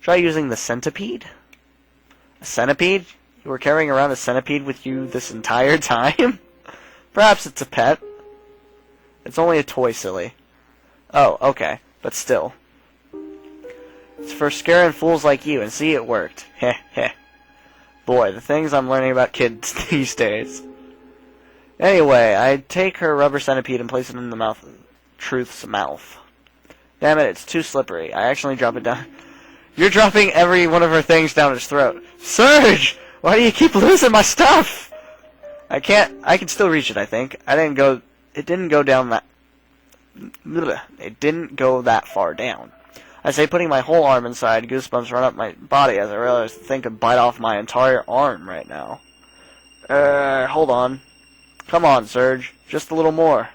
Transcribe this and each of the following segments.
Try using the centipede. A centipede? You were carrying around a centipede with you this entire time? Perhaps it's a pet. It's only a toy, silly. Oh, okay. But still. It's for scaring fools like you, and see, it worked. Heh heh. Boy, the things I'm learning about kids these days. Anyway, I take her rubber centipede and place it in the mouth of Truth's mouth. Damn it, it's too slippery. I actually drop it down. You're dropping every one of her things down his throat. Surge! Why do you keep losing my stuff? I can still reach it, I think. It didn't go that far down. I say, putting my whole arm inside, goosebumps run up my body as I realize the thing could bite off my entire arm right now. Hold on. Come on, Surge. Just a little more.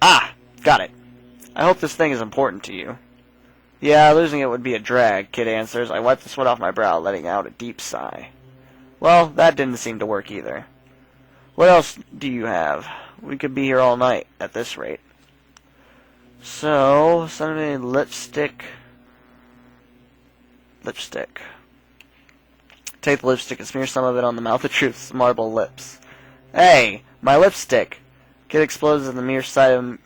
Ah! Got it. I hope this thing is important to you. Yeah, losing it would be a drag, Kid answers. I wipe the sweat off my brow, letting out a deep sigh. Well, that didn't seem to work either. What else do you have? We could be here all night, at this rate. So, send me lipstick. Lipstick. Take the lipstick and smear some of it on the mouth of Truth's marble lips. Hey, my lipstick! Kid explodes in the mere sight of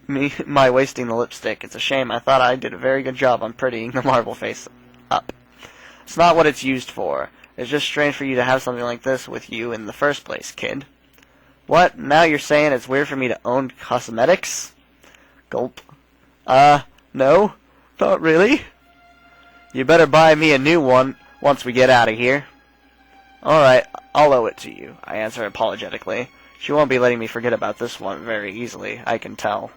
my wasting the lipstick. It's a shame. I thought I did a very good job on prettying the marble face up. It's not what it's used for. It's just strange for you to have something like this with you in the first place, kid. What? Now you're saying it's weird for me to own cosmetics? Gulp. No. Not really. You better buy me a new one once we get out of here. Alright, I'll owe it to you, I answer apologetically. She won't be letting me forget about this one very easily, I can tell.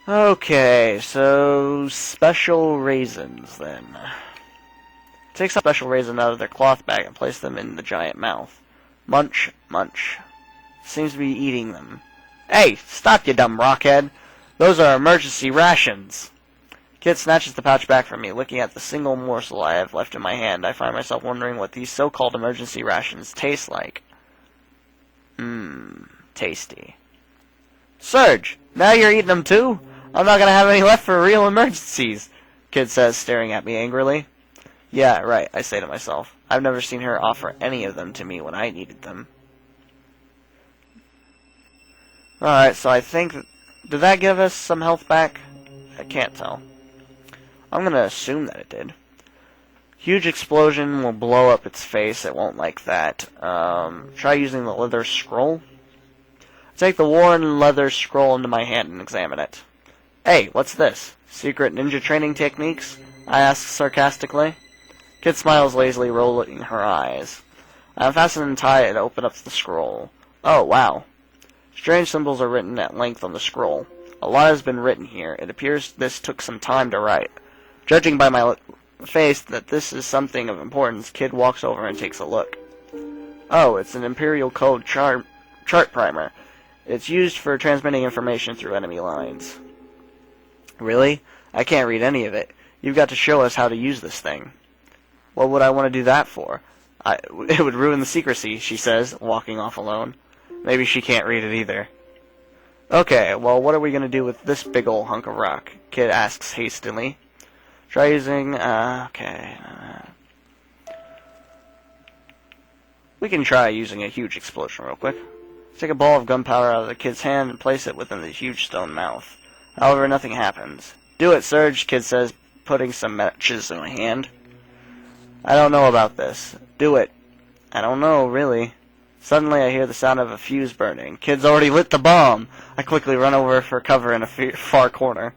Okay, so special raisins then. Take some special raisins out of their cloth bag and place them in the giant mouth. Munch, munch. Seems to be eating them. Hey, stop, you dumb rockhead. Those are emergency rations. Kid snatches the pouch back from me. Looking at the single morsel I have left in my hand, I find myself wondering what these so-called emergency rations taste like. Tasty. Surge! Now you're eating them too? I'm not gonna have any left for real emergencies, Kid says, staring at me angrily. Yeah, right, I say to myself. I've never seen her offer any of them to me when I needed them. Alright, so I think... Did that give us some health back? I can't tell. I'm gonna assume that it did. Huge explosion will blow up its face. It won't like that. Try using the leather scroll. Take the worn leather scroll into my hand and examine it. Hey, what's this? Secret ninja training techniques? I ask sarcastically. Kid smiles lazily, rolling her eyes. I unfasten and tie it and open up the scroll. Oh, wow. Strange symbols are written at length on the scroll. A lot has been written here. It appears this took some time to write. Judging by my face that this is something of importance, Kid walks over and takes a look. Oh, it's an Imperial Code chart primer. It's used for transmitting information through enemy lines. Really? I can't read any of it. You've got to show us how to use this thing. What would I want to do that for? It would ruin the secrecy, she says, walking off alone. Maybe she can't read it either. Okay, well, what are we going to do with this big ol' hunk of rock? Kid asks hastily. Try using, okay. We can try using a huge explosion real quick. Take a ball of gunpowder out of the kid's hand and place it within the huge stone mouth. However, nothing happens. Do it, Surge, Kid says, putting some matches in my hand. I don't know about this. Do it. I don't know, really. Suddenly, I hear the sound of a fuse burning. Kid's already lit the bomb. I quickly run over for cover in a far corner.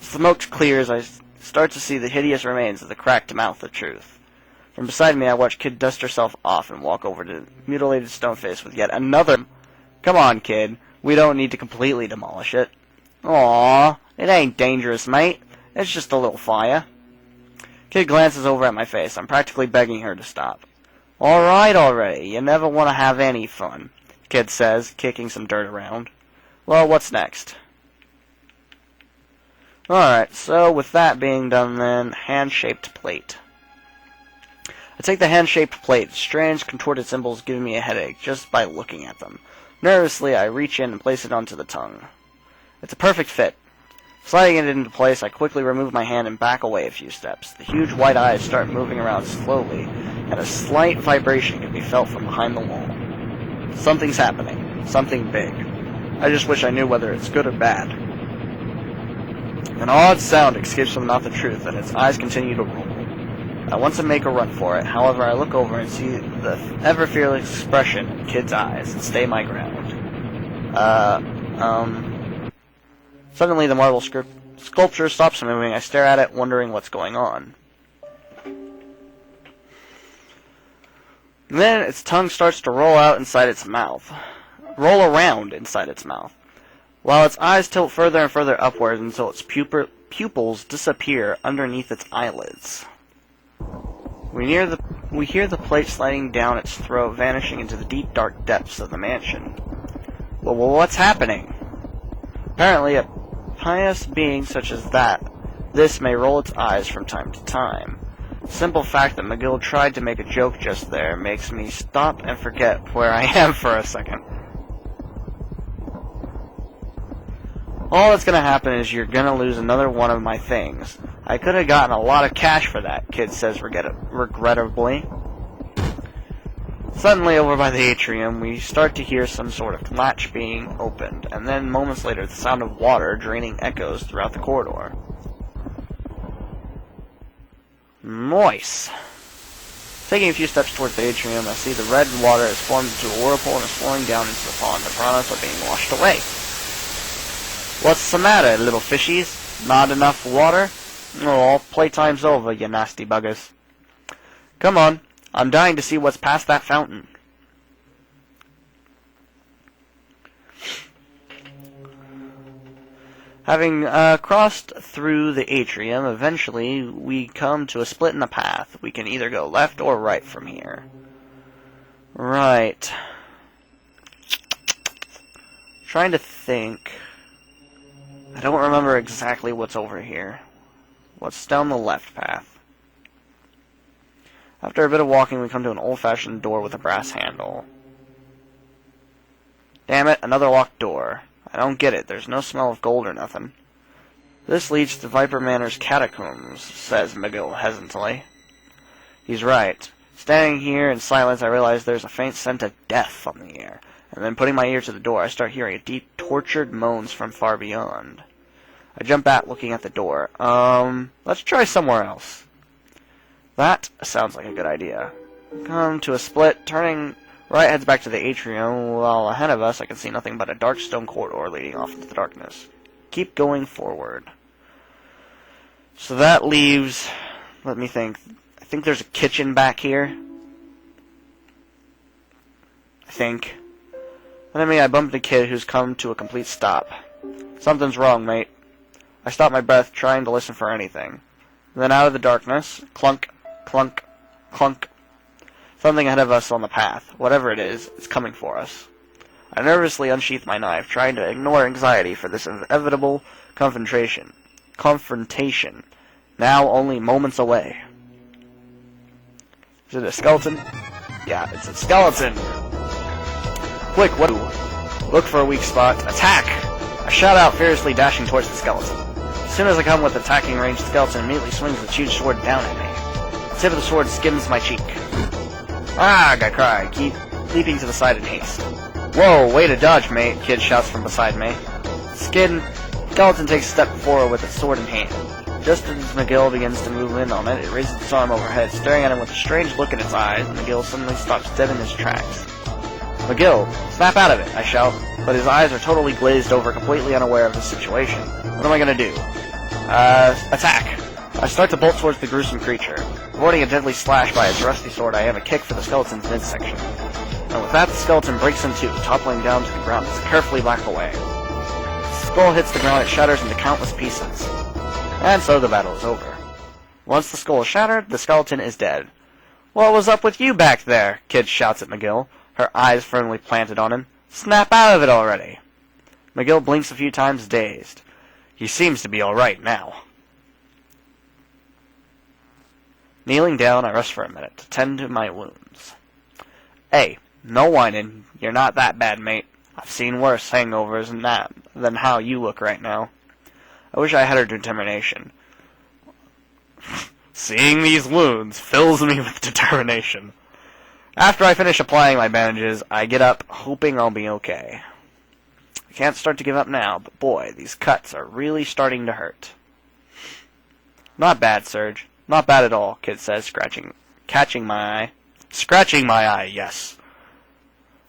Smoke clears. I start to see the hideous remains of the cracked mouth of Truth. From beside me, I watch Kid dust herself off and walk over to the mutilated stone face with yet another. Come on, Kid. We don't need to completely demolish it. Aww, it ain't dangerous, mate. It's just a little fire. Kid glances over at my face. I'm practically begging her to stop. Alright already. You never want to have any fun, Kid says, kicking some dirt around. Well, what's next? Alright, so with that being done then, hand-shaped plate. I take the hand-shaped plate, strange contorted symbols giving me a headache just by looking at them. Nervously, I reach in and place it onto the tongue. It's a perfect fit. Sliding it into place, I quickly remove my hand and back away a few steps. The huge white eyes start moving around slowly, and a slight vibration can be felt from behind the wall. Something's happening. Something big. I just wish I knew whether it's good or bad. An odd sound escapes from the mouth of truth, and its eyes continue to roll. I want to make a run for it, however I look over and see the ever-fearless expression in Kid's eyes and stay my ground. Suddenly the marble sculpture stops moving. I stare at it, wondering what's going on. Then its tongue starts to roll around inside its mouth, while its eyes tilt further and further upwards until its pupils disappear underneath its eyelids. We hear the plate sliding down its throat, vanishing into the deep, dark depths of the mansion. Well, what's happening? Apparently, a pious being such as this may roll its eyes from time to time. The simple fact that McGill tried to make a joke just there makes me stop and forget where I am for a second. All that's gonna happen is you're gonna lose another one of my things. I could have gotten a lot of cash for that, Kid says regrettably. Suddenly, over by the atrium, we start to hear some sort of latch being opened, and then moments later, the sound of water draining echoes throughout the corridor. Nice! Taking a few steps towards the atrium, I see the red water has formed into a whirlpool and is flowing down into the pond. The piranhas are being washed away. What's the matter, little fishies? Not enough water? Oh, playtime's over, you nasty buggers. Come on, I'm dying to see what's past that fountain. Having crossed through the atrium, eventually we come to a split in the path. We can either go left or right from here. Right. Trying to think. I don't remember exactly what's over here. What's down the left path? After a bit of walking, we come to an old-fashioned door with a brass handle. Damn it, another locked door. I don't get it. There's no smell of gold or nothing. This leads to Viper Manor's Catacombs, says McGill hesitantly. He's right. Standing here in silence, I realize there's a faint scent of death on the air. And then putting my ear to the door, I start hearing deep, tortured moans from far beyond. I jump back, looking at the door. Let's try somewhere else. That sounds like a good idea. Come to a split, turning right heads back to the atrium, while ahead of us I can see nothing but a dark stone corridor leading off into the darkness. Keep going forward. So that leaves, let me think, I think there's a kitchen back here. I think. Enemy, I bumped a kid who's come to a complete stop. Something's wrong, mate. I stop my breath, trying to listen for anything. Then out of the darkness, clunk, clunk, clunk. Something ahead of us on the path. Whatever it is, it's coming for us. I nervously unsheath my knife, trying to ignore anxiety for this inevitable confrontation. Now only moments away. Is it a skeleton? Yeah, it's a skeleton! Quick, what? Look for a weak spot. Attack! I shout out, furiously dashing towards the skeleton. As soon as I come with attacking range, the skeleton immediately swings its huge sword down at me. The tip of the sword skims my cheek. Ah! I cry, keep leaping to the side in haste. Whoa, way to dodge, mate, Kid shouts from beside me. Skeleton takes a step forward with its sword in hand. Just as McGill begins to move in on it, it raises its arm overhead, staring at him with a strange look in its eyes, and McGill suddenly stops dead in his tracks. McGill, snap out of it, I shout, but his eyes are totally glazed over, completely unaware of the situation. What am I gonna do? Attack! I start to bolt towards the gruesome creature. Avoiding a deadly slash by its rusty sword, I have a kick for the skeleton's midsection. And with that, the skeleton breaks in two, toppling down to the ground as I carefully back away. The skull hits the ground, it shatters into countless pieces. And so the battle is over. Once the skull is shattered, the skeleton is dead. What was up with you back there? Kid shouts at McGill, her eyes firmly planted on him. Snap out of it already! McGill blinks a few times, dazed. He seems to be alright now. Kneeling down, I rest for a minute to tend to my wounds. Hey, no whining. You're not that bad, mate. I've seen worse hangovers than how you look right now. I wish I had her determination. Seeing these wounds fills me with determination. After I finish applying my bandages, I get up, hoping I'll be okay. I can't start to give up now, but boy, these cuts are really starting to hurt. Not bad, Serge. Not bad at all, Kid says, catching my eye. Scratching my eye, yes.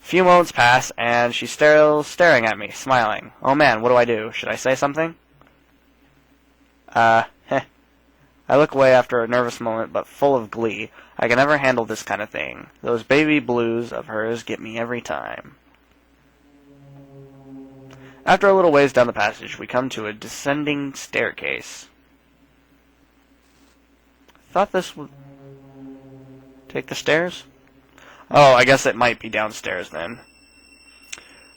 A few moments pass, and she's still staring at me, smiling. Oh man, what do? Should I say something? Heh. I look away after a nervous moment, but full of glee. I can never handle this kind of thing. Those baby blues of hers get me every time. After a little ways down the passage, we come to a descending staircase. Thought this would take the stairs? Oh, I guess it might be downstairs then.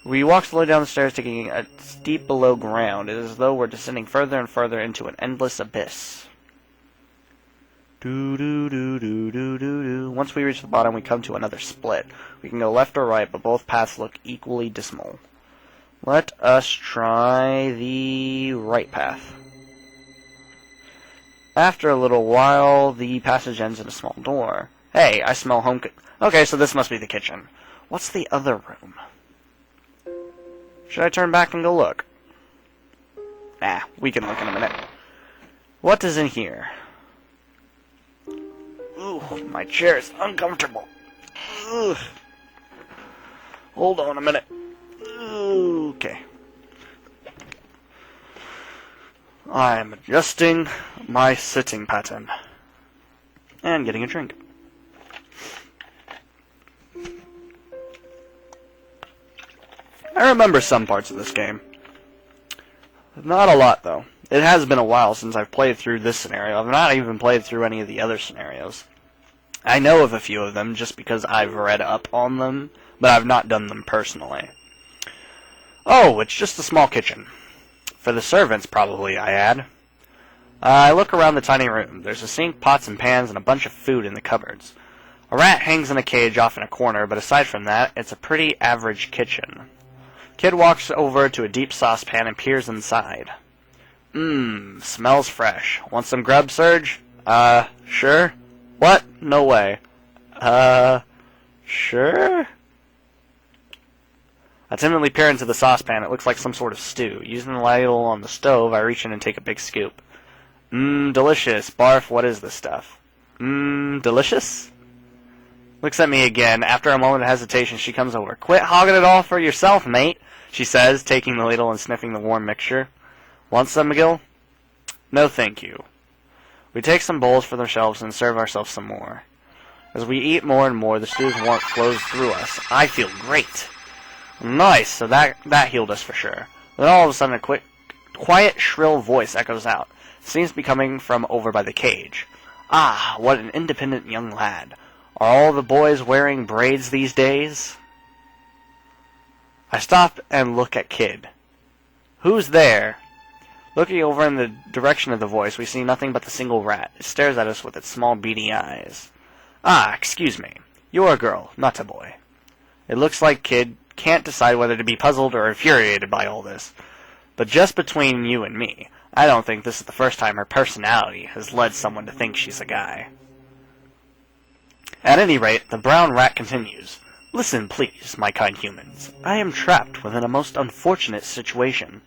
We walk slowly down the stairs, taking a steep below ground. It is as though we're descending further and further into an endless abyss. Do. Once we reach the bottom, we come to another split. We can go left or right, but both paths look equally dismal. Let us try the right path. After a little while, the passage ends in a small door. Hey, I smell home. Okay, so this must be the kitchen. What's the other room? Should I turn back and go look? Nah, we can look in a minute. What is in here? Ooh, my chair is uncomfortable. Ugh. Hold on a minute. Okay. I'm adjusting my sitting pattern. And getting a drink. I remember some parts of this game. Not a lot, though. It has been a while since I've played through this scenario. I've not even played through any of the other scenarios. I know of a few of them just because I've read up on them, but I've not done them personally. Oh, it's just a small kitchen. For the servants, probably, I add. I look around the tiny room. There's a sink, pots and pans, and a bunch of food in the cupboards. A rat hangs in a cage off in a corner, but aside from that, it's a pretty average kitchen. Kid walks over to a deep saucepan and peers inside. Smells fresh. Want some grub, Serge? Sure? What? No way. Sure? I timidly peer into the saucepan. It looks like some sort of stew. Using the ladle on the stove, I reach in and take a big scoop. Delicious. Barf, what is this stuff? Delicious? Looks at me again. After a moment of hesitation, she comes over. Quit hogging it all for yourself, mate, she says, taking the ladle and sniffing the warm mixture. Want some, McGill? No, thank you. We take some bowls from the shelves and serve ourselves some more. As we eat more and more, the stew's warmth flows through us. I feel great. Nice, so that healed us for sure. Then all of a sudden a quiet, shrill voice echoes out. It seems to be coming from over by the cage. Ah, what an independent young lad. Are all the boys wearing braids these days? I stop and look at Kid. Who's there? Looking over in the direction of the voice, we see nothing but the single rat. It stares at us with its small beady eyes. Ah, excuse me. You're a girl, not a boy. It looks like Kid can't decide whether to be puzzled or infuriated by all this. But just between you and me, I don't think this is the first time her personality has led someone to think she's a guy. At any rate, the brown rat continues. Listen, please, my kind humans. I am trapped within a most unfortunate situation.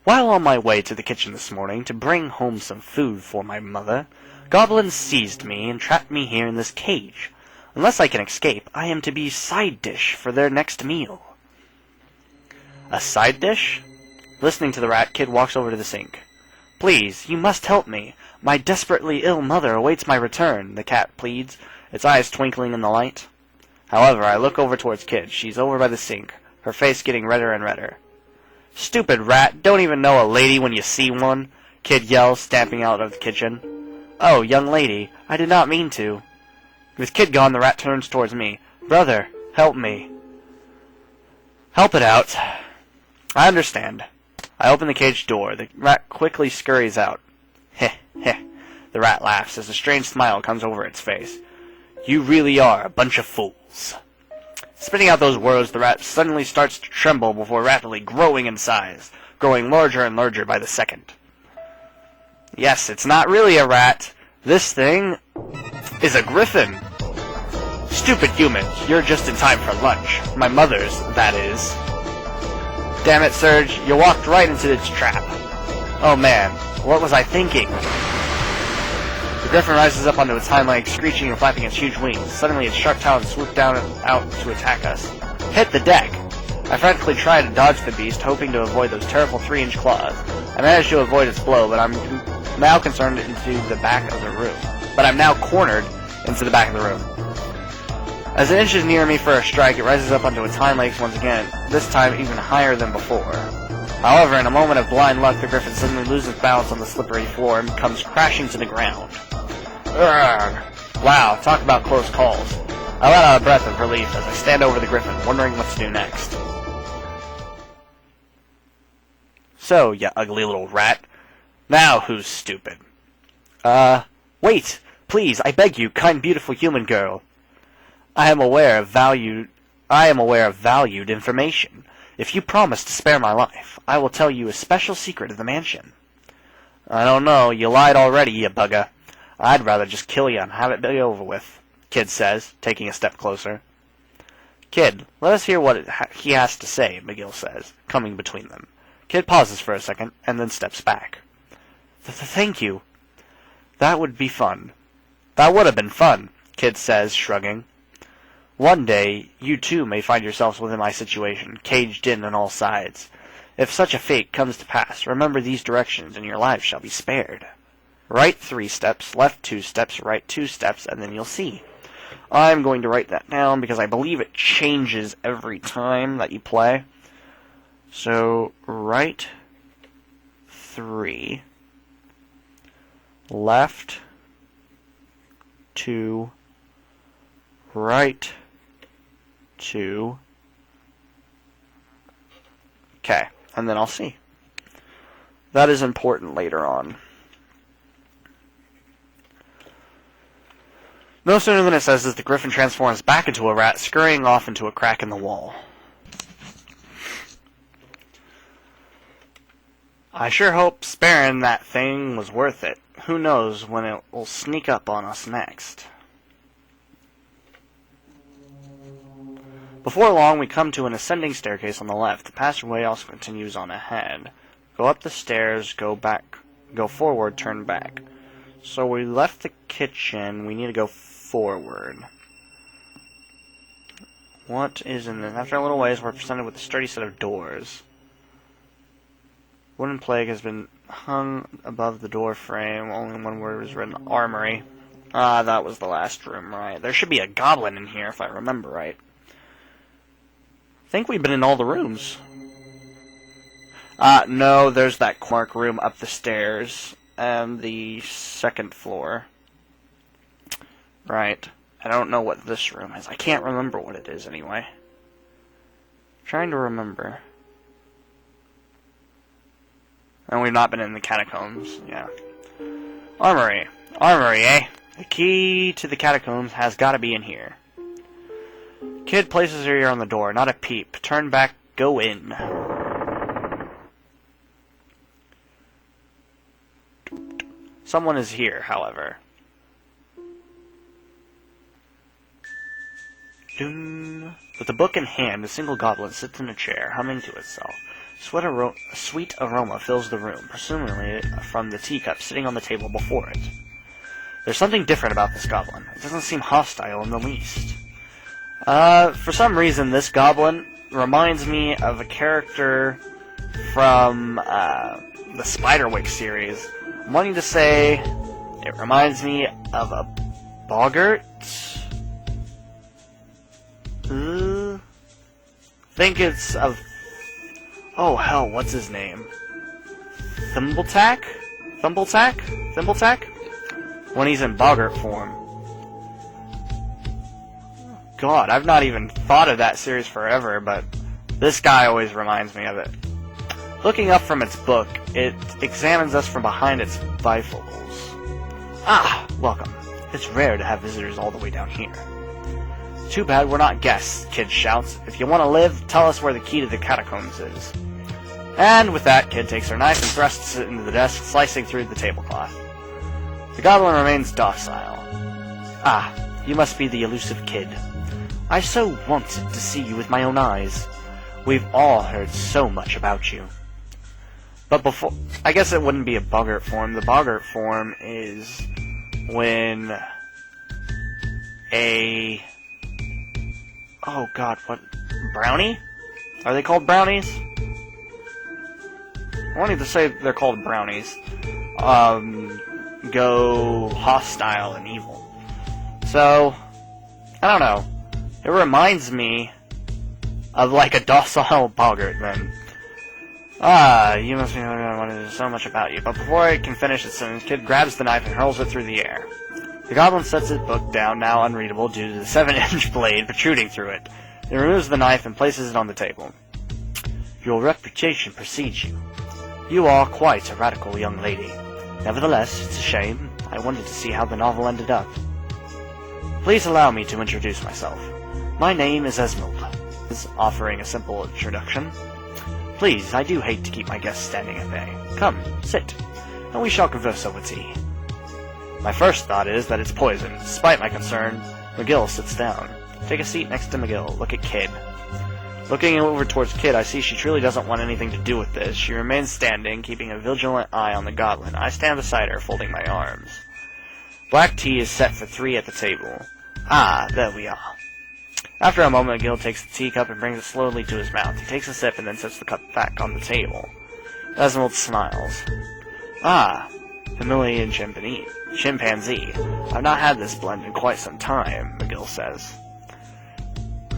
While on my way to the kitchen this morning to bring home some food for my mother, goblins seized me and trapped me here in this cage. Unless I can escape, I am to be side dish for their next meal. A side dish? Listening to the rat, Kid walks over to the sink. Please, you must help me. My desperately ill mother awaits my return, the cat pleads, its eyes twinkling in the light. However, I look over towards Kid. She's over by the sink, her face getting redder and redder. Stupid rat, don't even know a lady when you see one, Kid yells, stamping out of the kitchen. Oh, young lady, I did not mean to. With Kid gone, the rat turns towards me. Brother, help me. Help it out. I understand. I open the cage door. The rat quickly scurries out. Heh, heh. The rat laughs as a strange smile comes over its face. You really are a bunch of fools. Spitting out those words, the rat suddenly starts to tremble before rapidly growing in size, growing larger and larger by the second. Yes, it's not really a rat. This thing is a griffin. Stupid humans, you're just in time for lunch. My mother's, that is. Damn it, Surge, you walked right into its trap. Oh man, what was I thinking? The griffin rises up onto its hind legs, screeching and flapping its huge wings. Suddenly its sharp talons swoop down and out to attack us. Hit the deck! I frantically try to dodge the beast, hoping to avoid those terrible 3-inch claws. I managed to avoid its blow, but I'm now concerned into the back of the room. But I'm now cornered into the back of the room. As it inches near me for a strike, it rises up onto its hind legs once again, this time even higher than before. However, in a moment of blind luck, the griffin suddenly loses balance on the slippery floor and comes crashing to the ground. Urgh. Wow, talk about close calls. I let out a breath of relief as I stand over the griffin, wondering what to do next. So, you ugly little rat. Now who's stupid? Wait! Please, I beg you, kind, beautiful human girl. I am aware of valued information. If you promise to spare my life, I will tell you a special secret of the mansion. I don't know, you lied already, you bugger. I'd rather just kill you and have it be over with, Kid says, taking a step closer. Kid, let us hear what he has to say, McGill says, coming between them. Kid pauses for a second, and then steps back. Thank you. That would be fun. That would have been fun, Kid says, shrugging. One day, you too may find yourselves within my situation, caged in on all sides. If such a fate comes to pass, remember these directions, and your lives shall be spared. Right 3 steps, left 2 steps, right 2 steps, and then you'll see. I'm going to write that down because I believe it changes every time that you play. So, right 3, left 2, right 2. Okay, and then I'll see. That is important later on. No sooner than it says this, the griffin transforms back into a rat, scurrying off into a crack in the wall. I sure hope sparing that thing was worth it. Who knows when it will sneak up on us next. Before long, we come to an ascending staircase on the left. The passageway also continues on ahead. Go up the stairs, go back, go forward, turn back. So we left the kitchen, we need to go forward. What is in this? After a little ways, we're presented with a sturdy set of doors. Wooden plaque has been hung above the door frame. Only one word was written, armory. Ah, that was the last room, right. There should be a goblin in here, if I remember right. I think we've been in all the rooms. No, there's that Quark room up the stairs. And the second floor. Right. I don't know what this room is. I can't remember what it is anyway. Trying to remember. And we've not been in the catacombs. Yeah. Armory. Armory, eh? The key to the catacombs has got to be in here. Kid places her ear on the door. Not a peep. Turn back. Go in. Someone is here, however. Doom. With a book in hand, a single goblin sits in a chair, humming to itself. A sweet aroma fills the room, presumably from the teacup sitting on the table before it. There's something different about this goblin. It doesn't seem hostile in the least. For some reason, this goblin reminds me of a character from the Spiderwick series. I'm wanting to say it reminds me of a boggart. Think it's of... Oh, hell, what's his name? Thimbletack? Thimbletack? Thimbletack? When he's in boggart form. God, I've not even thought of that series forever, but this guy always reminds me of it. Looking up from its book, it examines us from behind its bifocals. Ah, welcome. It's rare to have visitors all the way down here. Too bad we're not guests, Kid shouts. If you want to live, tell us where the key to the catacombs is. And with that, Kid takes her knife and thrusts it into the desk, slicing through the tablecloth. The goblin remains docile. Ah, you must be the elusive Kid. I so wanted to see you with my own eyes. We've all heard so much about you. But before... I guess it wouldn't be a boggart form. The boggart form is when a... Oh god, what? Brownie? Are they called brownies? I wanted to say they're called brownies. Go hostile and evil. So, I don't know. It reminds me of like a docile boggart then. Ah, you must be wanted so much about you. But before I can finish it, the Kid grabs the knife and hurls it through the air. The goblin sets his book down, now unreadable due to the 7-inch blade protruding through it. He removes the knife and places it on the table. Your reputation precedes you. You are quite a radical young lady. Nevertheless, it's a shame. I wanted to see how the novel ended up. Please allow me to introduce myself. My name is Esmeralda. Offering a simple introduction. Please, I do hate to keep my guests standing at bay. Come, sit, and we shall converse over tea. My first thought is that it's poison. Despite my concern, McGill sits down. Take a seat next to McGill. Look at Kid. Looking over towards Kid, I see she truly doesn't want anything to do with this. She remains standing, keeping a vigilant eye on the goblin. I stand beside her, folding my arms. Black tea is set for 3 at the table. Ah, there we are. After a moment, McGill takes the teacup and brings it slowly to his mouth. He takes a sip and then sets the cup back on the table. Esmeralda smiles. Ah, Himalayan chimpanzee. I've not had this blend in quite some time, McGill says.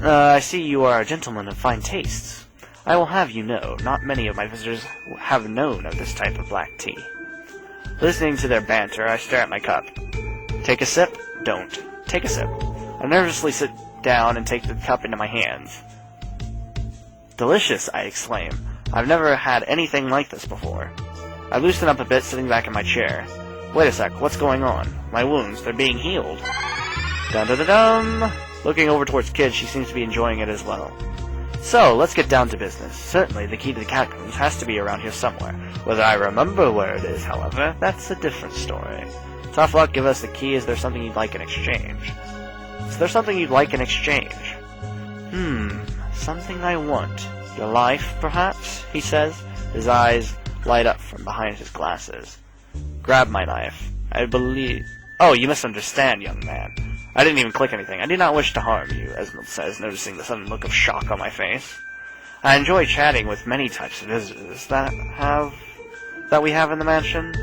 I see you are a gentleman of fine tastes. I will have you know, not many of my visitors have known of this type of black tea. Listening to their banter, I stare at my cup. Take a sip? Don't. Take a sip. I nervously sit down and take the cup into my hands. Delicious, I exclaim. I've never had anything like this before. I loosen up a bit, sitting back in my chair. Wait a sec, what's going on? My wounds, they're being healed. Dun-dun-dun-dun! Looking over towards Kid, she seems to be enjoying it as well. So, let's get down to business. Certainly, the key to the catacombs has to be around here somewhere. Whether I remember where it is, however, that's a different story. Tough luck, give us the key. Is there something you'd like in exchange? Is there something you'd like in exchange? Something I want. Your life, perhaps? He says. His eyes light up from behind his glasses. Grab my knife. I believe... Oh, you misunderstand, young man. I didn't even click anything. I do not wish to harm you, Esmeralda says, noticing the sudden look of shock on my face. I enjoy chatting with many types of visitors that we have in the mansion.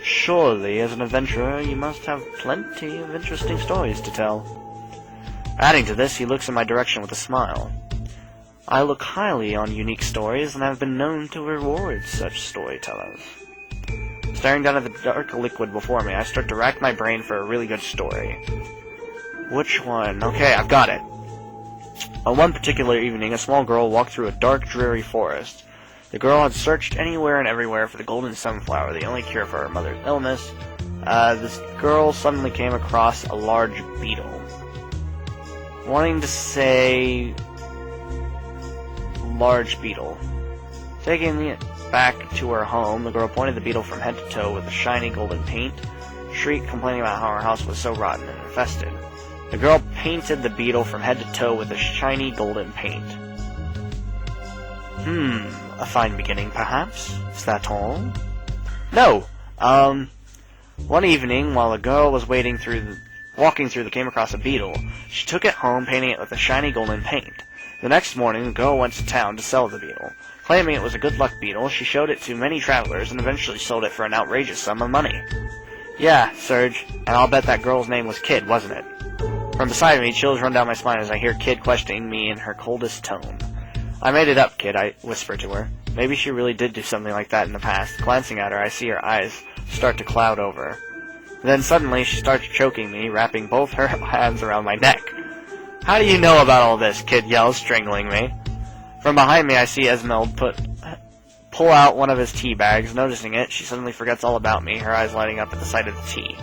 Surely, as an adventurer, you must have plenty of interesting stories to tell. Adding to this, he looks in my direction with a smile. I look highly on unique stories and have been known to reward such storytellers. Staring down at the dark liquid before me, I start to rack my brain for a really good story. Which one? Okay, I've got it. On one particular evening, a small girl walked through a dark, dreary forest. The girl had searched anywhere and everywhere for the golden sunflower, the only cure for her mother's illness. This girl suddenly came across a large beetle. Wanting to say... large beetle. Taking it back to her home, the girl pointed the beetle from head to toe with a shiny golden paint, shrieked, complaining about how her house was so rotten and infested. The girl painted the beetle from head to toe with a shiny golden paint. A fine beginning, perhaps? Is that all? No! One evening, while a girl was walking through came across a beetle. She took it home, painting it with a shiny golden paint. The next morning, the girl went to town to sell the beetle. Claiming it was a good luck beetle, she showed it to many travelers and eventually sold it for an outrageous sum of money. Yeah, Serge, and I'll bet that girl's name was Kid, wasn't it? From beside me, chills run down my spine as I hear Kid questioning me in her coldest tone. I made it up, Kid, I whisper to her. Maybe she really did do something like that in the past. Glancing at her, I see her eyes start to cloud over. Then suddenly, she starts choking me, wrapping both her hands around my neck. How do you know about all this? Kid yells, strangling me. From behind me, I see Esmeralda pull out one of his tea bags. Noticing it, she suddenly forgets all about me, her eyes lighting up at the sight of the tea.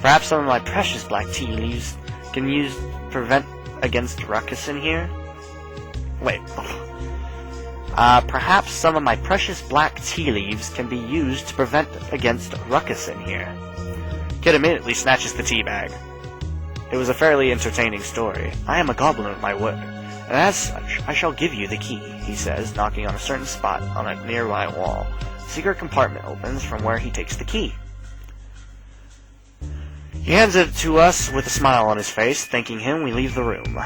Perhaps some of my precious black tea leaves can use prevent against ruckus in here? Wait. Perhaps some of my precious black tea leaves can be used to prevent against ruckus in here. Kid immediately snatches the tea bag. It was a fairly entertaining story. I am a goblin of my word, and as such, I shall give you the key, he says, knocking on a certain spot on a nearby wall. A secret compartment opens from where he takes the key. He hands it to us with a smile on his face. Thanking him, we leave the room.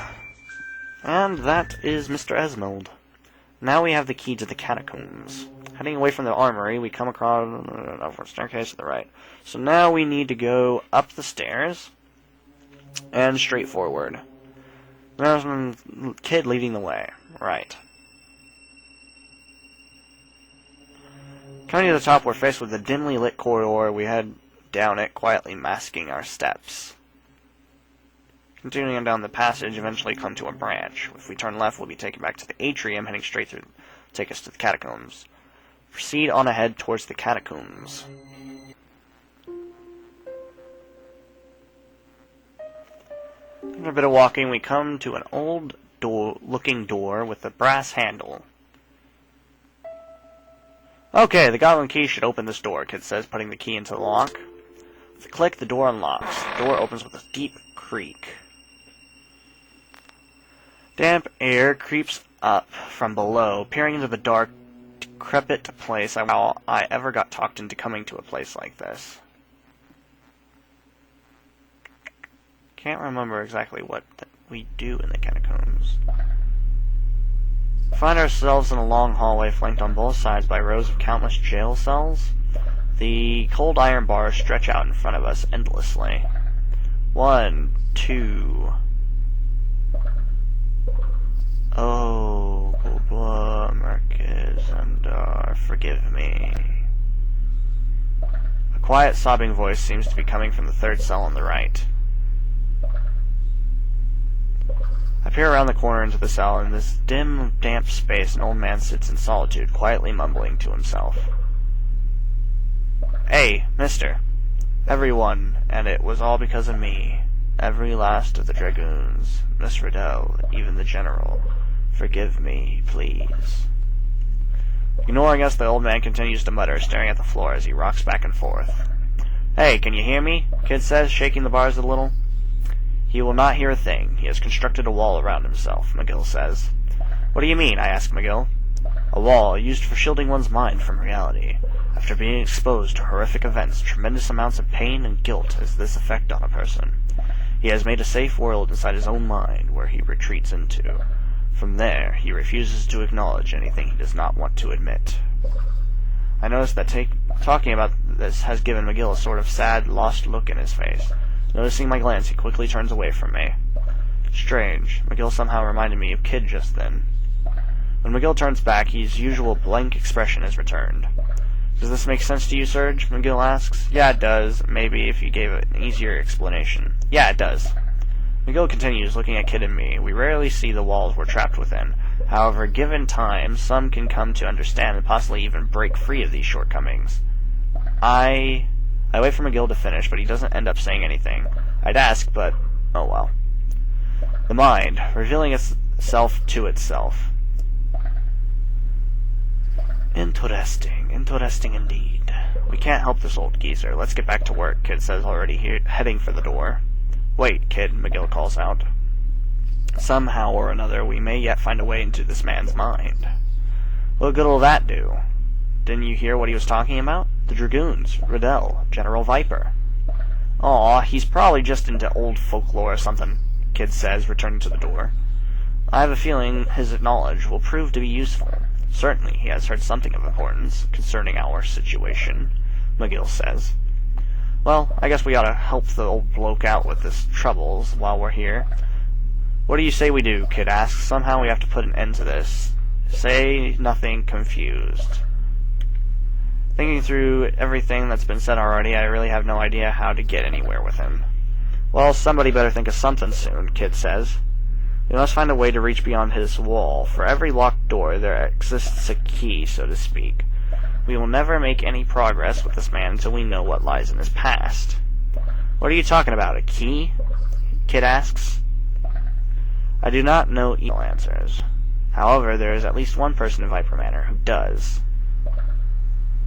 And that is Mr. Esmond. Now we have the key to the catacombs. Heading away from the armory, we come across a staircase to the right. So now we need to go up the stairs and straight forward. There's a kid leading the way. Right. Coming to the top, we're faced with a dimly lit corridor. We head down it, quietly masking our steps. Continuing down the passage, eventually come to a branch. If we turn left, we'll be taken back to the atrium, heading straight through, take us to the catacombs. Proceed on ahead towards the catacombs. After a bit of walking, we come to an old looking door with a brass handle. Okay, the goblin key should open this door, Kid says, putting the key into the lock. With a click, the door unlocks. The door opens with a deep creak. Damp air creeps up from below, peering into the dark, decrepit place. How I ever got talked into coming to a place like this. Can't remember exactly what we do in the catacombs. We find ourselves in a long hallway flanked on both sides by rows of countless jail cells. The cold iron bars stretch out in front of us endlessly. 1, 2... Oh, Goblin, Marcus, and forgive me. A quiet, sobbing voice seems to be coming from the third cell on the right. I peer around the corner into the cell. In this dim, damp space, an old man sits in solitude, quietly mumbling to himself. Hey, mister. Everyone, and it was all because of me. Every last of the dragoons, Miss Riddell, even the general. Forgive me, please. Ignoring us, the old man continues to mutter, staring at the floor as he rocks back and forth. Hey, can you hear me? Kid says, shaking the bars a little. He will not hear a thing. He has constructed a wall around himself, McGill says. What do you mean? I ask McGill. A wall used for shielding one's mind from reality. After being exposed to horrific events, tremendous amounts of pain and guilt has this effect on a person. He has made a safe world inside his own mind, where he retreats into. From there, he refuses to acknowledge anything he does not want to admit. I notice that talking about this has given McGill a sort of sad, lost look in his face. Noticing my glance, he quickly turns away from me. Strange. McGill somehow reminded me of Kid just then. When McGill turns back, his usual blank expression is returned. Does this make sense to you, Serge? McGill asks. Yeah, it does. Maybe if you gave it an easier explanation. Yeah, it does. McGill continues, looking at Kid and me. We rarely see the walls we're trapped within. However, given time, some can come to understand and possibly even break free of these shortcomings. I wait for McGill to finish, but he doesn't end up saying anything. I'd ask, but oh well. The mind, revealing itself to itself. Interesting indeed. We can't help this old geezer. Let's get back to work, Kid says, already heading for the door. Wait, Kid, McGill calls out. Somehow or another, we may yet find a way into this man's mind. What good will that do? Didn't you hear what he was talking about? The dragoons, Riddell, General Viper. Aw, he's probably just into old folklore or something, Kid says, returning to the door. I have a feeling his knowledge will prove to be useful. Certainly he has heard something of importance concerning our situation, McGill says. Well, I guess we ought to help the old bloke out with his troubles while we're here. What do you say we do? Kid asks. Somehow we have to put an end to this. Say nothing confused. Thinking through everything that's been said already, I really have no idea how to get anywhere with him. Well, somebody better think of something soon, Kid says. We must find a way to reach beyond his wall. For every locked door, there exists a key, so to speak. We will never make any progress with this man until we know what lies in his past. What are you talking about, a key? Kid asks. I do not know email answers. However, there is at least one person in Viper Manor who does.